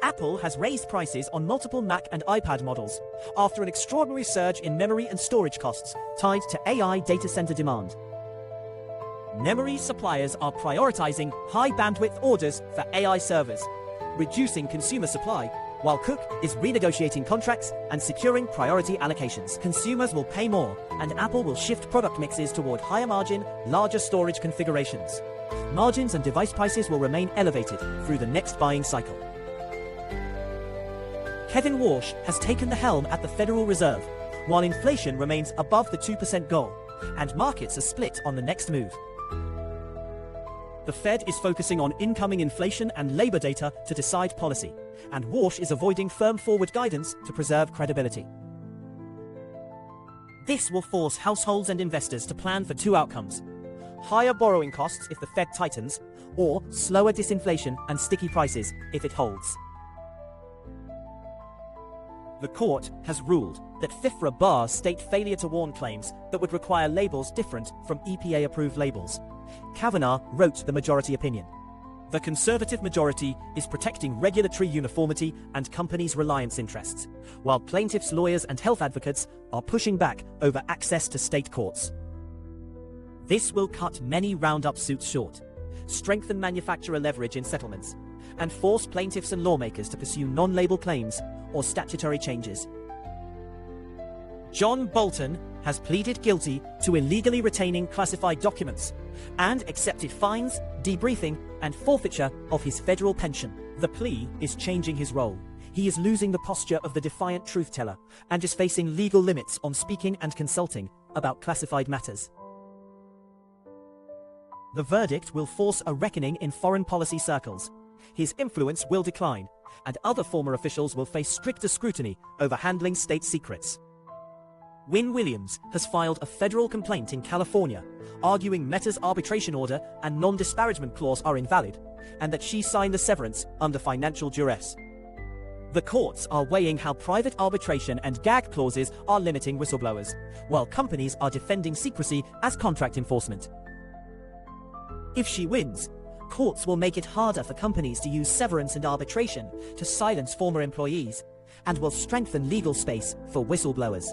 Apple has raised prices on multiple Mac and iPad models after an extraordinary surge in memory and storage costs tied to AI data center demand. Memory suppliers are prioritizing high bandwidth orders for AI servers, reducing consumer supply, while Cook is renegotiating contracts and securing priority allocations. Consumers will pay more, and Apple will shift product mixes toward higher margin, larger storage configurations. Margins and device prices will remain elevated through the next buying cycle. Kevin Warsh has taken the helm at the Federal Reserve, while inflation remains above the 2% goal, and markets are split on the next move. The Fed is focusing on incoming inflation and labor data to decide policy, and Warsh is avoiding firm forward guidance to preserve credibility. This will force households and investors to plan for two outcomes: higher borrowing costs if the Fed tightens, or slower disinflation and sticky prices if it holds. The court has ruled that FIFRA bars state failure to warn claims that would require labels different from EPA-approved labels. Kavanaugh wrote the majority opinion. The conservative majority is protecting regulatory uniformity and companies' reliance interests, while plaintiffs' lawyers and health advocates are pushing back over access to state courts. This will cut many Roundup suits short, strengthen manufacturer leverage in settlements, and force plaintiffs and lawmakers to pursue non-label claims or statutory changes. John Bolton has pleaded guilty to illegally retaining classified documents and accepted fines, debriefing, and forfeiture of his federal pension. The plea is changing his role. He is losing the posture of the defiant truth teller and is facing legal limits on speaking and consulting about classified matters. The verdict will force a reckoning in foreign policy circles. His influence will decline, and other former officials will face stricter scrutiny over handling state secrets. Wynne Williams has filed a federal complaint in California, arguing Meta's arbitration order and non-disparagement clause are invalid, and that she signed the severance under financial duress. The courts are weighing how private arbitration and gag clauses are limiting whistleblowers, while companies are defending secrecy as contract enforcement. If she wins, courts will make it harder for companies to use severance and arbitration to silence former employees, and will strengthen legal space for whistleblowers.